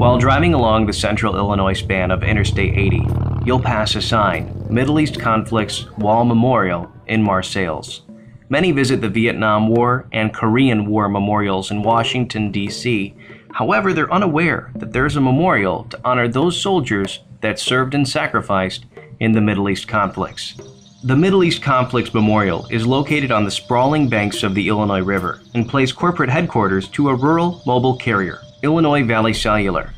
While driving along the central Illinois span of Interstate 80, you'll pass a sign, Middle East Conflicts Wall Memorial in Marseilles. Many visit the Vietnam War and Korean War memorials in Washington, D.C. However, they're unaware that there's a memorial to honor those soldiers that served and sacrificed in the Middle East conflicts. The Middle East Conflicts Memorial is located on the sprawling banks of the Illinois River and plays corporate headquarters to a rural mobile carrier, Illinois Valley Cellular.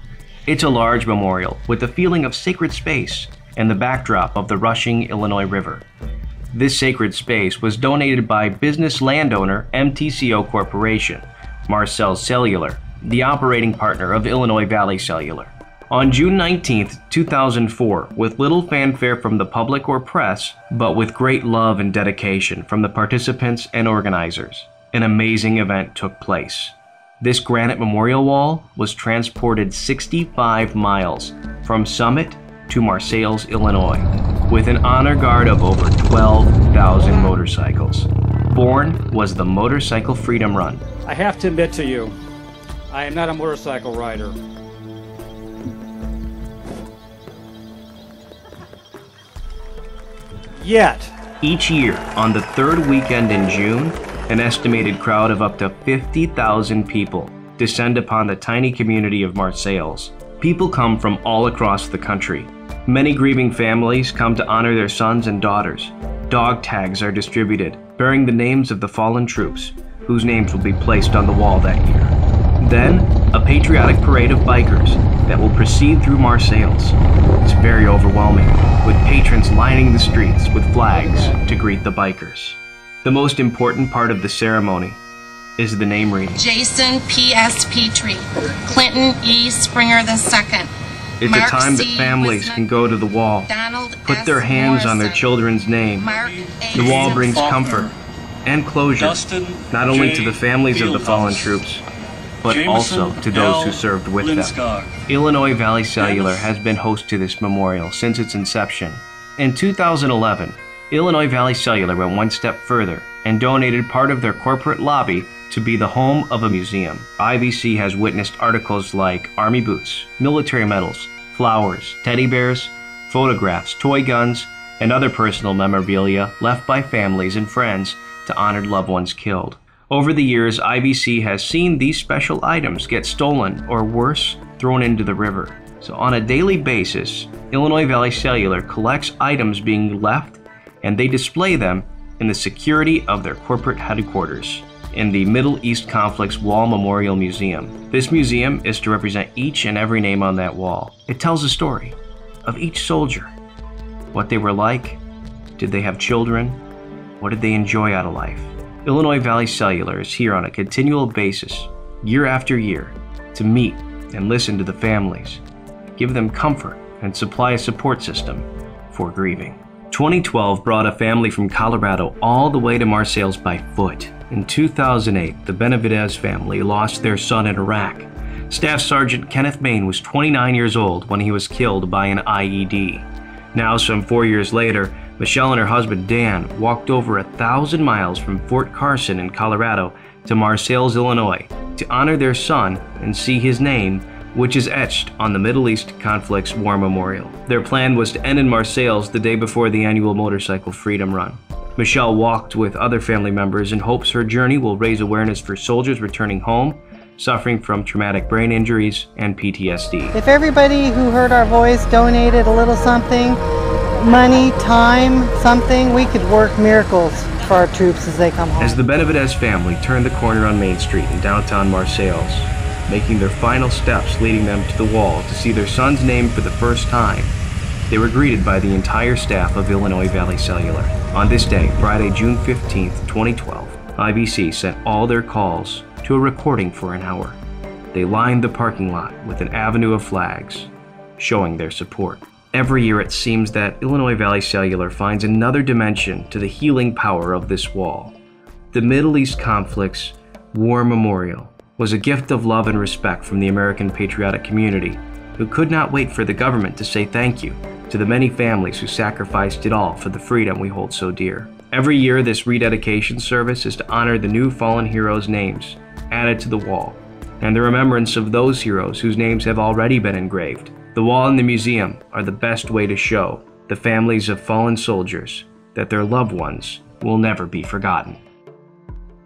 It's a large memorial with a feeling of sacred space and the backdrop of the rushing Illinois River. This sacred space was donated by business landowner MTCO Corporation, Marcel Cellular, the operating partner of Illinois Valley Cellular. On June 19, 2004, with little fanfare from the public or press, but with great love and dedication from the participants and organizers, an amazing event took place. This granite memorial wall was transported 65 miles from Summit to Marseilles, Illinois, with an honor guard of over 12,000 motorcycles. Born was the Motorcycle Freedom Run. I have to admit to you, I am not a motorcycle rider. Yet. Each year, on the third weekend in June, an estimated crowd of up to 50,000 people descend upon the tiny community of Marseilles. People come from all across the country. Many grieving families come to honor their sons and daughters. Dog tags are distributed, bearing the names of the fallen troops, whose names will be placed on the wall that year. Then, a patriotic parade of bikers that will proceed through Marseilles. It's very overwhelming, with patrons lining the streets with flags to greet the bikers. The most important part of the ceremony is the name reading. Jason P.S. Petrie, Clinton E. Springer II. It's Mark a time that C. families Wisnick, can go to the wall, Donald put S. their hands on their Morrison, children's name. Mark The wall A. brings Faulkner, comfort and closure, Dustin not only J. to the families of the fallen Fieldhouse, troops, but Jameson also to those who L. served with them. Linscar, Illinois Valley Cellular Dennis- has been host to this memorial since its inception. In 2011, Illinois Valley Cellular went one step further and donated part of their corporate lobby to be the home of a museum. IVC has witnessed articles like army boots, military medals, flowers, teddy bears, photographs, toy guns, and other personal memorabilia left by families and friends to honor loved ones killed. Over the years, IVC has seen these special items get stolen or worse, thrown into the river. So on a daily basis, Illinois Valley Cellular collects items being left and they display them in the security of their corporate headquarters in the Middle East Conflicts Wall Memorial Museum. This museum is to represent each and every name on that wall. It tells a story of each soldier, what they were like, did they have children, what did they enjoy out of life. Illinois Valley Cellular is here on a continual basis, year after year, to meet and listen to the families, give them comfort, and supply a support system for grieving. 2012 brought a family from Colorado all the way to Marseilles by foot. In 2008, the Benavidez family lost their son in Iraq. Staff Sergeant Kenneth Main was 29 years old when he was killed by an IED. Now, some 4 years later, Michelle and her husband Dan walked over 1,000 miles from Fort Carson in Colorado to Marseilles, Illinois, to honor their son and see his name, which is etched on the Middle East Conflicts War Memorial. Their plan was to end in Marseilles the day before the annual Motorcycle Freedom Run. Michelle walked with other family members in hopes her journey will raise awareness for soldiers returning home, suffering from traumatic brain injuries and PTSD. If everybody who heard our voice donated a little something, money, time, something, we could work miracles for our troops as they come home. As the Benavidez family turned the corner on Main Street in downtown Marseilles, making their final steps leading them to the wall to see their son's name for the first time, they were greeted by the entire staff of Illinois Valley Cellular. On this day, Friday, June 15, 2012, IVC sent all their calls to a recording for an hour. They lined the parking lot with an avenue of flags, showing their support. Every year it seems that Illinois Valley Cellular finds another dimension to the healing power of this wall. The Middle East Conflicts War Memorial was a gift of love and respect from the American patriotic community, who could not wait for the government to say thank you to the many families who sacrificed it all for the freedom we hold so dear. Every year, this rededication service is to honor the new fallen heroes' names added to the wall and the remembrance of those heroes whose names have already been engraved. The wall and the museum are the best way to show the families of fallen soldiers that their loved ones will never be forgotten.